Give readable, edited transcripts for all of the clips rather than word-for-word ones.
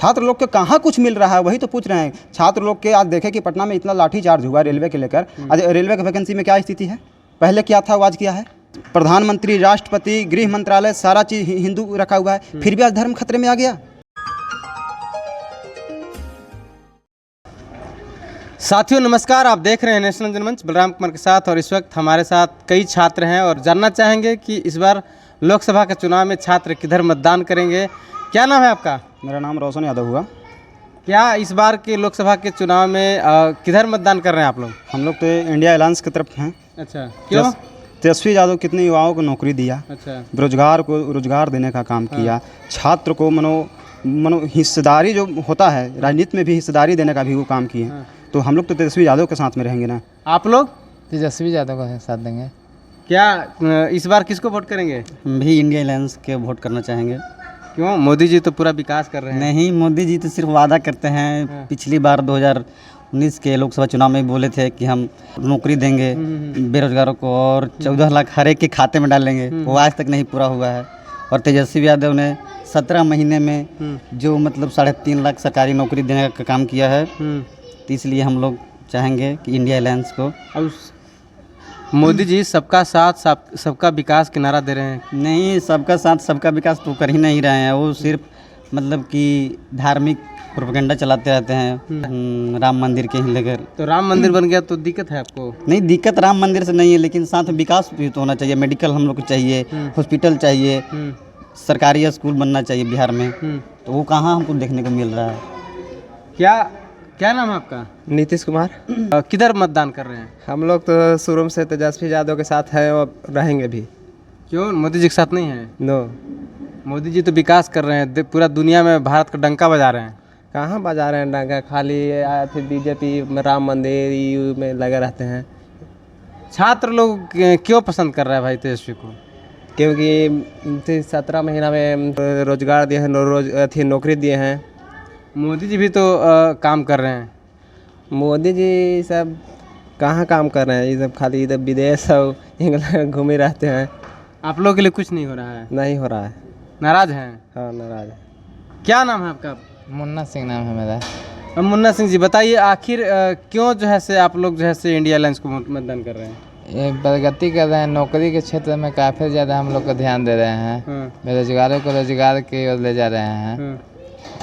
छात्र लोग के कहाँ कुछ मिल रहा है, वही तो पूछ रहे हैं। छात्र लोग के आज देखे कि पटना में इतना लाठीचार्ज हुआ रेलवे के लेकर। आज रेलवे की वैकेंसी में क्या स्थिति है, पहले क्या था वो आज क्या है। प्रधानमंत्री, राष्ट्रपति, गृह मंत्रालय, सारा चीज़ हिंदू रखा हुआ है, फिर भी आज धर्म खतरे में आ गया। साथियों नमस्कार, आप देख रहे हैं नेशनल जनमंच बलराम कुमार के साथ, और इस वक्त हमारे साथ कई छात्र हैं और जानना चाहेंगे कि इस बार लोकसभा के चुनाव में छात्र किधर मतदान करेंगे। क्या नाम है आपका? मेरा नाम रोशन यादव हुआ। क्या इस बार के लोकसभा के चुनाव में किधर मतदान कर रहे हैं आप लोग? हम लोग तो इंडिया अलायंस की तरफ हैं। अच्छा, क्यों? तेजस्वी यादव कितने युवाओं को नौकरी दिया, अच्छा, बेरोजगार को रोजगार देने का काम किया, छात्र को मनो हिस्सेदारी जो होता है राजनीति में भी हिस्सेदारी देने का भी वो काम किए। तो हम लोग तो तेजस्वी यादव के साथ में रहेंगे ना। आप लोग? तेजस्वी यादव का साथ देंगे। क्या इस बार किसको वोट करेंगे? हम भी इंडिया अलायंस के वोट करना चाहेंगे। क्यों? मोदी जी तो पूरा विकास कर रहे हैं। नहीं, मोदी जी तो सिर्फ वादा करते हैं। पिछली बार 2019 के लोकसभा चुनाव में बोले थे कि हम नौकरी देंगे बेरोजगारों को और 14 लाख हर एक के खाते में डालेंगे, वो आज तक नहीं पूरा हुआ है। और तेजस्वी यादव ने 17 महीने में जो मतलब 3.5 लाख सरकारी नौकरी देने का काम किया है। तो इसलिए हम लोग चाहेंगे कि इंडिया अलायंस को। अब मोदी जी सबका साथ सबका विकास के नारा दे रहे हैं। नहीं, सबका साथ सबका विकास तो कर ही नहीं रहे हैं। वो सिर्फ मतलब कि धार्मिक प्रोपेगेंडा चलाते रहते हैं राम मंदिर के ही लेकर। तो राम मंदिर बन गया तो दिक्कत है आपको? नहीं, दिक्कत राम मंदिर से नहीं है, लेकिन साथ में विकास भी तो होना चाहिए। मेडिकल हम लोग को चाहिए, हॉस्पिटल चाहिए, सरकारी स्कूल बनना चाहिए बिहार में। तो वो कहाँ हमको देखने को मिल रहा है। क्या नाम है आपका? नीतीश कुमार। किधर मतदान कर रहे हैं? हम लोग तो शुरू से तेजस्वी यादव के साथ हैं और रहेंगे भी। क्यों मोदी जी के साथ नहीं है? नो, मोदी जी तो विकास कर रहे हैं, पूरा दुनिया में भारत का डंका बजा रहे हैं। कहाँ बजा रहे हैं डंका, खाली फिर बीजेपी राम मंदिर EU में लगे रहते हैं। छात्र लोग क्यों पसंद कर रहा है भाई तेजस्वी को? क्योंकि 17 महीना में रोजगार दिए हैं, नौकरी दिए हैं। मोदी जी भी तो काम कर रहे हैं। मोदी जी सब कहाँ काम कर रहे हैं, ये सब खाली इधर विदेश और इंग्लैंड घूमे रहते हैं। आप लोगों के लिए कुछ नहीं हो रहा है? नहीं हो रहा है। नाराज हैं? हाँ, नाराज है। क्या नाम है आपका? मुन्ना सिंह नाम है मेरा। अब मुन्ना सिंह जी बताइए, आखिर क्यों जो है से आप लोग जो है से इंडिया अलायंस को मतदान कर रहे हैं? ये प्रगति कर रहे हैं, नौकरी के क्षेत्र में काफ़ी ज़्यादा हम लोग को ध्यान दे रहे हैं। बेरोजगारों को रोजगार की ओर ले जा रहे हैं।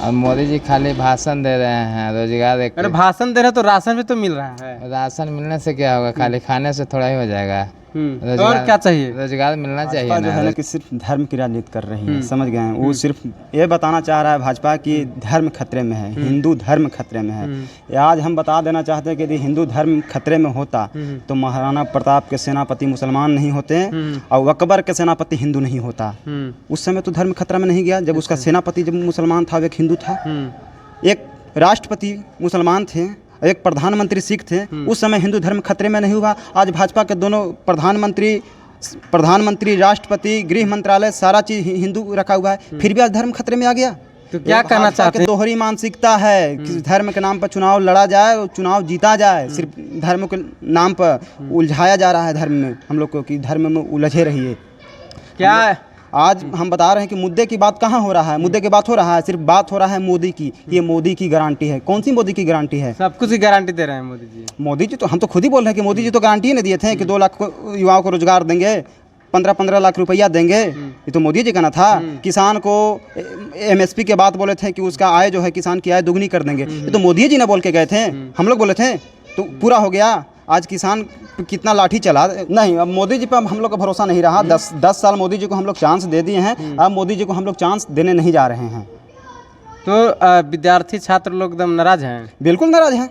और मोदी जी खाली भाषण दे रहे हैं, रोजगार अरे भाषण दे रहे तो राशन भी तो मिल रहा है। राशन मिलने से क्या होगा, खाली खाने से थोड़ा ही हो जाएगा। और क्या चाहिए? रोजगार मिलना चाहिए भाजपा जो है ना। ना कि सिर्फ धर्म की राजनीति कर रही है, समझ गए हैं। वो सिर्फ ये बताना चाह रहा है भाजपा कि धर्म खतरे में है, हिंदू धर्म खतरे में है। आज हम बता देना चाहते हैं कि यदि हिंदू धर्म खतरे में होता तो महाराणा प्रताप के सेनापति मुसलमान नहीं होते और अकबर के सेनापति हिंदू नहीं होता। उस समय तो धर्म खतरा में नहीं गया जब उसका सेनापति जब मुसलमान था, एक हिंदू था, एक राष्ट्रपति मुसलमान थे, एक प्रधानमंत्री सिख थे। उस समय हिंदू धर्म खतरे में नहीं हुआ। आज भाजपा के दोनों प्रधानमंत्री, राष्ट्रपति, गृह मंत्रालय, सारा चीज़ हिंदू रखा हुआ है, फिर भी आज धर्म खतरे में आ गया। तो क्या कहना चाहते हैं? दोहरी मानसिकता है कि धर्म के नाम पर चुनाव लड़ा जाए और चुनाव जीता जाए। सिर्फ धर्म के नाम पर उलझाया जा रहा है धर्म में हम लोग को, कि धर्म में उलझे रहिए। क्या आज हम बता रहे हैं कि मुद्दे की बात कहाँ हो रहा है, मुद्दे की बात हो रहा है, सिर्फ बात हो रहा है मोदी की। ये मोदी की गारंटी है। कौन सी मोदी की गारंटी है? सब कुछ की गारंटी दे रहे हैं मोदी जी। मोदी जी तो हम तो खुद ही बोल रहे हैं कि मोदी जी तो गारंटी ही नहीं दिए थे कि 2 लाख युवाओं को रोजगार देंगे, 15-15 लाख रुपया देंगे। ये तो मोदी जी का ना था। किसान को MSP के बात बोले थे कि उसका आय जो है किसान की आय दुगनी कर देंगे। ये तो मोदी जी ने बोल के गए थे, हम लोग बोले थे, तो पूरा हो गया। आज किसान कितना लाठी चला नहीं। अब मोदी जी पर हम लोग का भरोसा नहीं रहा। 10 साल मोदी जी को हम लोग चांस दे दिए हैं, अब मोदी जी को हम लोग चांस देने नहीं जा रहे हैं। तो विद्यार्थी छात्र लोग एकदम नाराज हैं? बिल्कुल नाराज हैं,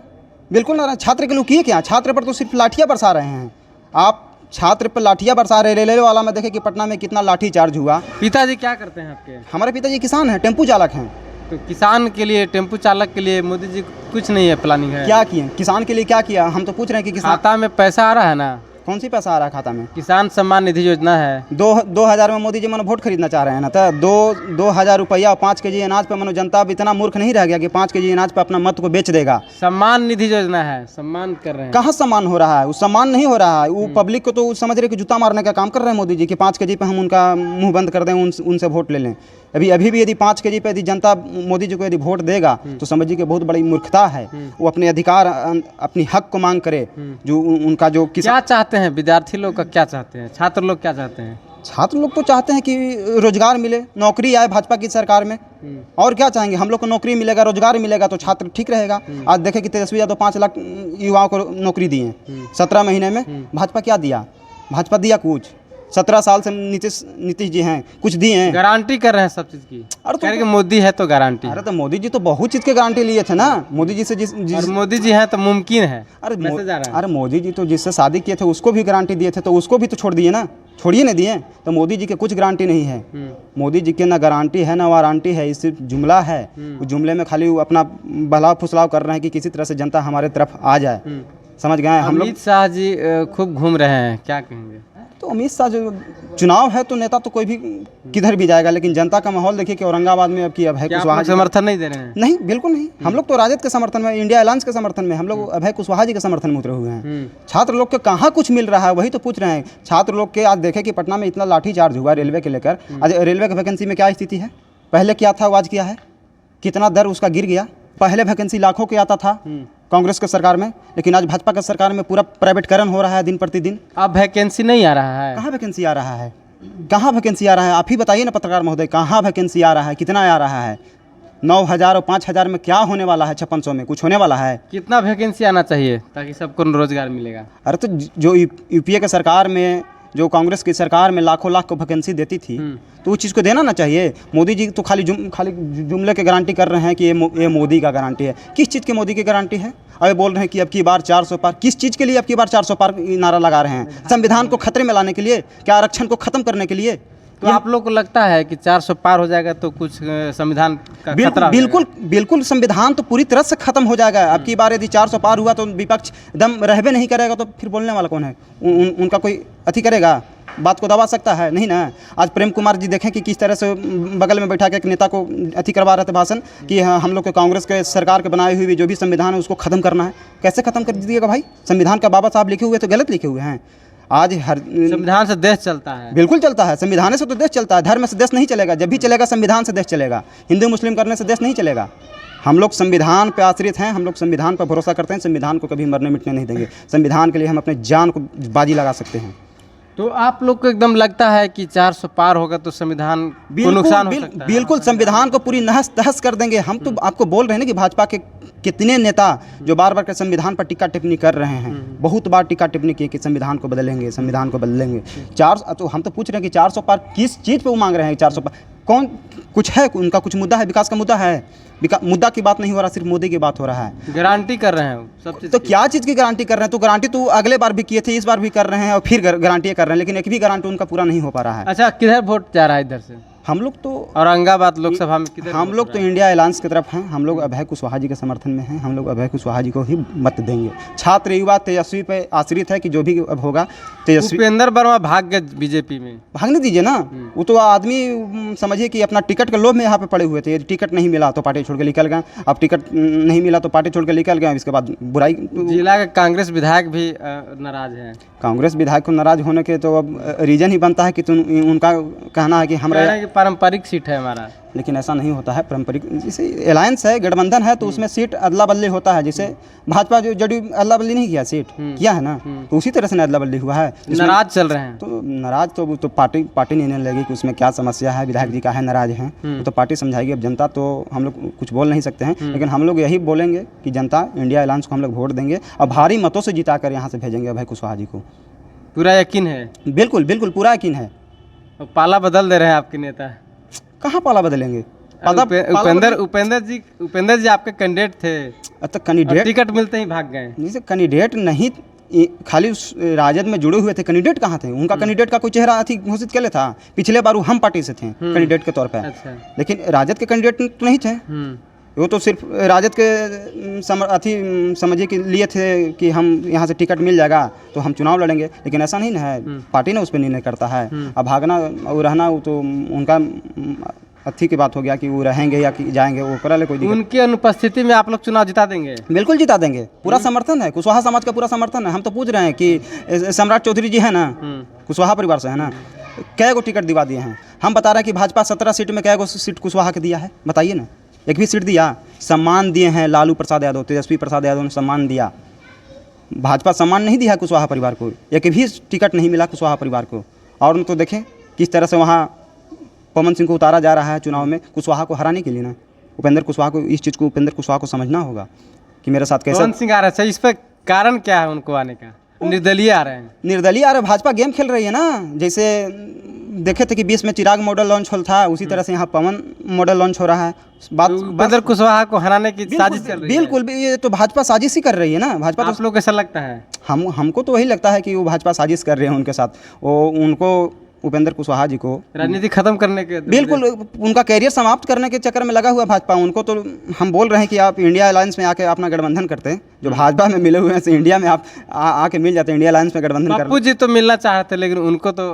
बिल्कुल नाराज। छात्र के लोग किए क्या? छात्र पर तो सिर्फ लाठियाँ बरसा रहे हैं। आप छात्र पर लाठियाँ बरसा रहे। रेलवे वाला में देखे कि पटना में कितना लाठी चार्ज हुआ। पिताजी क्या करते हैं आपके? हमारे पिताजी किसान हैं, टेम्पू चालक हैं। तो किसान के लिए, टेम्पू चालक के लिए मोदी जी कुछ नहीं है, प्लानिंग है? क्या किए किसान के लिए? क्या किया? हम तो पूछ रहे हैं कि किसान खाता में पैसा आ रहा है ना? कौन सी पैसा आ रहा है खाता में? किसान सम्मान निधि योजना है। 2000 में मोदी जी मनो वोट खरीदना चाह रहे हैं ना, तो 2000 रुपया और 5 kg अनाज पे मनो जनता अब इतना मूर्ख नहीं रह गया कि 5 kg अनाज पे अपना मत को बेच देगा। सम्मान निधि योजना है, सम्मान कर रहे हैं। कहाँ सम्मान हो रहा है? वो सम्मान नहीं हो रहा है। वो पब्लिक को तो समझ रहे कि जूता मारने का काम कर रहे हैं मोदी जी कि 5 kg पे हम उनका मुंह बंद कर दें, उनसे वोट ले लें। अभी अभी भी यदि 5 kg पे यदि जनता मोदी जी को यदि वोट देगा तो समझिए कि बहुत बड़ी मूर्खता है। वो अपने अधिकार अपनी हक को मांग करे, जो उनका जो क्या चाहते हैं विद्यार्थी लोग का, क्या चाहते हैं छात्र लोग, क्या चाहते हैं? छात्र लोग तो चाहते हैं कि रोजगार मिले, नौकरी आए भाजपा की सरकार में, और क्या चाहेंगे। हम लोग को नौकरी मिलेगा, रोजगार मिलेगा तो छात्र ठीक रहेगा। आज देखें कि तेजस्वी यादव 5 लाख युवाओं को नौकरी दी है 17 महीने में। भाजपा क्या दिया? भाजपा दिया कुछ? 17 साल से नीतीश जी हैं, कुछ दिए हैं? गारंटी कर रहे हैं सब चीज़ की। अरे कह रहे कि मोदी है तो गारंटी। अरे तो मोदी जी तो बहुत चीज़ के गारंटी लिए थे ना। मोदी जी से और मोदी जी हैं तो मुमकिन है। अरे मोदी जी तो जिससे शादी किए थे उसको भी गारंटी दिए थे, तो उसको भी तो छोड़ दिए ना, छोड़िए ना दिए। तो मोदी जी के कुछ गारंटी नहीं है। मोदी जी के ना गारंटी है ना वारंटी है, सिर्फ जुमला है। उस जुमले में खाली वो अपना बहलाव फुसलाव कर रहे हैं कि किसी तरह से जनता हमारे तरफ आ जाए। समझ गए हम लोग। अमित शाह जी खूब घूम रहे हैं, क्या कहेंगे? तो अमित शाह जो चुनाव है तो नेता तो कोई भी किधर भी जाएगा, लेकिन जनता का माहौल देखिए कि औरंगाबाद में अब की अभय कुशवाहा समर्थन नहीं दे रहे हैं? नहीं, बिल्कुल नहीं। हम लोग तो राजद के समर्थन में, इंडिया अलायंस के समर्थन में, हम लोग अभय कुशवाहा जी के समर्थन में उतरे हुए हैं। छात्र लोग के कहाँ कुछ मिल रहा है वही तो पूछ रहे हैं। छात्र लोग के आज देखे कि पटना में इतना लाठीचार्ज हुआ रेलवे के लेकर। आज रेलवे की वैकेंसी में क्या स्थिति है? पहले क्या था, आज क्या है? कितना दर उसका गिर गया। पहले वैकेंसी लाखों के आता था कांग्रेस के सरकार में, लेकिन आज भाजपा के सरकार में पूरा प्राइवेटकरण हो रहा है दिन प्रतिदिन। अब वैकेंसी नहीं आ रहा है? कहाँ वैकेंसी आ रहा है? कहाँ वैकेंसी आ रहा है? आप ही बताइए ना पत्रकार महोदय, कहाँ वैकेंसी आ रहा है? कितना आ रहा है? 9,000 और 5,000 में क्या होने वाला है? 5600 में कुछ होने वाला है? कितना वैकेंसी आना चाहिए ताकि सबको रोजगार मिलेगा? अरे तो जो यूपीए के सरकार में, जो कांग्रेस की सरकार में लाखों लाख को वैकेंसी देती थी, तो उस चीज़ को देना ना चाहिए। मोदी जी तो खाली जुमले के गारंटी कर रहे हैं कि ये मोदी का गारंटी है। किस चीज़ की मोदी की गारंटी है? अभी बोल रहे हैं कि अब की बार 400 पार। किस चीज़ के लिए अब की बार 400 पार नारा लगा रहे हैं? संविधान को खतरे में लाने के लिए क्या? आरक्षण को खत्म करने के लिए? तो आप लोग को लगता है कि 400 पार हो जाएगा तो कुछ संविधान का खतरा? बिल्कुल संविधान तो पूरी तरह से खत्म हो जाएगा। अब की बार यदि 400 पार हुआ तो विपक्ष दम रहबे नहीं करेगा, तो फिर बोलने वाला कौन है? उनका कोई अति करेगा? बात को दबा सकता है? नहीं ना। आज प्रेम कुमार जी देखें कि किस तरह से बगल में बैठा के एक नेता को अति करवा रहे थे भाषण कि हम लोग के कांग्रेस के सरकार के बनाए हुए जो भी संविधान है उसको खत्म करना है। कैसे खत्म कर दीजिएगा भाई? संविधान का बाबा साहब लिखे हुए तो गलत लिखे हुए हैं। आज हर संविधान से देश चलता है। बिल्कुल चलता है, संविधान से तो देश चलता है। धर्म से देश नहीं चलेगा। जब भी चलेगा संविधान से देश चलेगा। हिंदू मुस्लिम करने से देश नहीं चलेगा। हम लोग संविधान पे आश्रित हैं, हम लोग संविधान पर भरोसा करते हैं। संविधान को कभी मरने मिटने नहीं देंगे। संविधान के लिए हम अपने जान को बाजी लगा सकते हैं। तो आप लोग को एकदम लगता है कि 400 पार होगा तो संविधान को नुकसान हो सकता है? बिल्कुल संविधान को पूरी नहस तहस कर देंगे। हम तो आपको बोल रहे हैं ना कि भाजपा के कितने नेता जो बार बार के संविधान पर टीका टिप्पणी कर रहे हैं, बहुत बार टीका टिप्पणी किए कि संविधान को बदलेंगे, संविधान को बदलेंगे। तो हम तो पूछ रहे हैं कि 400 पार किस चीज़ पे वो मांग रहे हैं? 400 पार कौन कुछ है? उनका कुछ मुद्दा है? विकास का मुद्दा है? मुद्दा की बात नहीं हो रहा, सिर्फ मोदी की बात हो रहा है। गारंटी कर रहे हैं सब चीज़। तो क्या चीज़ की गारंटी कर रहे हैं? तो गारंटी तो अगले बार भी किए थे, इस बार भी कर रहे हैं और फिर गारंटी कर रहे हैं, लेकिन एक भी गारंटी उनका पूरा नहीं हो पा रहा है। अच्छा, किधर वोट जा रहा है इधर से? हम लोग तो औरंगाबाद लोकसभा में किधर? हम लोग तो इंडिया अलायंस की तरफ हैं। हम लोग अभय कुशवाहा जी के समर्थन में हैं। हम लोग अभय कुशवाहा जी को ही मत देंगे। छात्र युवा तेजस्वी पे आश्रित है कि जो भी अब होगा तेजस्वी। उपेंद्र वर्मा भाग गए बीजेपी में। भागने दीजिए ना। वो तो आदमी समझिए कि अपना टिकट के लोभ में यहाँ पे पड़े हुए थे। टिकट नहीं मिला तो पार्टी छोड़ के निकल गए। अब टिकट नहीं मिला तो पार्टी छोड़ के निकल गए। इसके बाद बुराई। जिला के कांग्रेस विधायक भी नाराज हैं। कांग्रेस विधायक को नाराज होने के तो अब रीजन ही बनता है कि उनका कहना है कि हमारा पारंपरिक सीट है हमारा। लेकिन ऐसा नहीं होता है। पारंपरिक जैसे अलायंस है, गठबंधन है, तो उसमें सीट अदला बदली होता है। जैसे भाजपा जो जदयू अदला बदली नहीं किया, सीट किया है ना, तो उसी तरह से अदला बदली हुआ है। नाराज चल रहे हैं तो नाराज तो पार्टी निर्णय लेगी कि उसमें क्या समस्या है। विधायक जी का है नाराज हैं तो पार्टी समझाएगी। अब जनता तो हम लोग कुछ बोल नहीं सकते हैं, लेकिन हम लोग यही बोलेंगे कि जनता इंडिया अलायंस को हम लोग वोट देंगे और भारी मतों से जिता कर यहाँ से भेजेंगे अभय कुशवाहा जी को। पूरा यकीन है? बिल्कुल बिल्कुल पूरा यकीन है। पाला बदल दे रहे हैं आपके नेता। कहाँ पाला बदलेंगे? उपेंद्र जी आपके कैंडिडेट थे। तो कैंडिडेट टिकट मिलते ही भाग गए। जैसे कैंडिडेट नहीं, खाली राजद में जुड़े हुए थे। कैंडिडेट कहाँ थे? उनका कैंडिडेट का कोई चेहरा अथी घोषित कर था। पिछले बार वो हम पार्टी से थे कैंडिडेट के तौर पे। अच्छा। लेकिन राजद के कैंडिडेट तो नहीं थे। वो तो सिर्फ राजद के अथी समझिए कि लिए थे कि हम यहाँ से टिकट मिल जाएगा तो हम चुनाव लड़ेंगे। लेकिन ऐसा नहीं है, पार्टी ने उस पर निर्णय करता है। अब भागना और रहना वो तो उनका अथी की बात हो गया कि वो रहेंगे या कि जाएंगे, वो करा ले कोई दिक्कत। उनकी अनुपस्थिति में आप लोग चुनाव जिता देंगे? बिल्कुल जिता देंगे। पूरा समर्थन है, कुशवाहा समाज का पूरा समर्थन है। हम तो पूछ रहे हैं कि सम्राट चौधरी जी है ना, कुशवाहा परिवार से है ना, कै गो टिकट दिवा दिए हैं। हम बता रहे हैं कि भाजपा 17 सीट में क्या गो सीट कुशवाहा के दिया है, बताइए ना, एक भी सीट दिया? सम्मान दिए हैं लालू प्रसाद यादव, तेजस्वी प्रसाद यादव ने सम्मान दिया, भाजपा सम्मान नहीं दिया कुशवाहा परिवार को, एक भी टिकट नहीं मिला कुशवाहा परिवार को। और उन तो देखें किस तरह से वहाँ पवन सिंह को उतारा जा रहा है चुनाव में कुशवाहा को हराने के लिए ना। उपेंद्र कुशवाहा को, इस चीज़ को उपेंद्र कुशवाहा को समझना होगा कि मेरे साथ कैसे पवन सिंह आ रहा है। अच्छा, इस पर कारण क्या है उनको आने का? निर्दलीय आ रहे हैं। निर्दलीय आ रहे, भाजपा गेम खेल रही है ना। जैसे देखे थे कि 20 में चिराग मॉडल लॉन्च हो था, उसी तरह से यहाँ पवन मॉडल लॉन्च हो रहा है। बात उपेंद्र कुशवाहा को हराने की साजिश चल रही है। बिल्कुल, ये तो भाजपा साजिश ही कर रही है ना। भाजपा तो आप लोग कैसा लगता है? हमको तो वही लगता है कि वो भाजपा साजिश कर रहे हैं उनके साथ। वो उनको उपेंद्र कुशवाहा जी को राजनीति खत्म करने के, बिल्कुल उनका कैरियर समाप्त करने के चक्कर में लगा हुआ भाजपा। उनको तो हम बोल रहे हैं कि आप इंडिया अलायंस में आके अपना गठबंधन करते हैं, जो भाजपा में मिले हुए हैं से इंडिया में आप आके मिल जाते हैं, इंडिया अलायंस में गठबंधन कर। पप्पू जी तो मिलना चाहते लेकिन उनको तो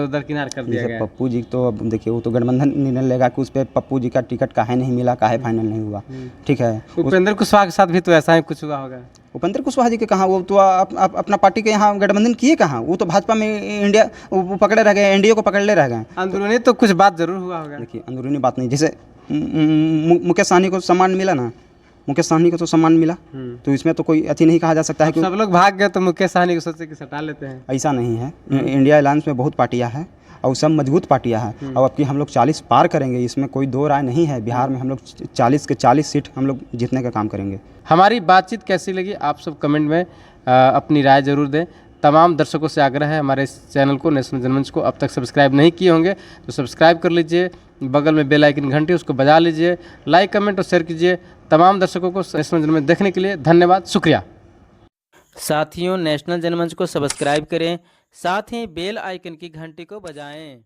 दरकिनार कर दिया गया। पप्पू जी तो अब देखिए वो तो गठबंधन निर्णय लेगा कि उस पर पप्पू जी का टिकट काहे नहीं मिला, काहे फाइनल नहीं हुआ। ठीक है, उपेंद्र कुशवाहा के साथ भी तो ऐसा ही कुछ हुआ होगा। उपेंद्र कुशवाहा जी के कहाँ, वो तो अपना पार्टी के यहाँ गठबंधन किए कहाँ, वो तो भाजपा में इंडिया वो पकड़े रह गए, एनडीए को पकड़ ले रह गए। अंदरूनी तो कुछ बात जरूर हुआ होगा। देखिए अंदरूनी बात नहीं, जैसे मुकेश सहनी को सम्मान मिला ना, मुकेश सहनी को तो सम्मान मिला, तो इसमें तो कोई अति नहीं कहा जा सकता है कि सब लोग भाग गए तो मुकेश सहनी को सोचे कि सटा लेते हैं। ऐसा नहीं है। इंडिया अलायंस में बहुत पार्टियां हैं और सब मजबूत पार्टियां हैं, और अब की हम लोग 40 पार करेंगे, इसमें कोई दो राय नहीं है। बिहार में हम लोग 40 के 40 सीट हम लोग जीतने का काम करेंगे। हमारी बातचीत कैसी लगी आप सब कमेंट में अपनी राय जरूर दें। तमाम दर्शकों से आग्रह है, हमारे इस चैनल को, नेशनल जनमंच को अब तक सब्सक्राइब नहीं किए होंगे तो सब्सक्राइब कर लीजिए, बगल में बेल आइकन घंटी उसको बजा लीजिए, लाइक कमेंट और शेयर कीजिए। तमाम दर्शकों को नेशनल जनमंच देखने के लिए धन्यवाद, शुक्रिया। साथियों, नेशनल जनमंच को सब्सक्राइब करें, साथ ही बेल आइकन की घंटी को बजाएं।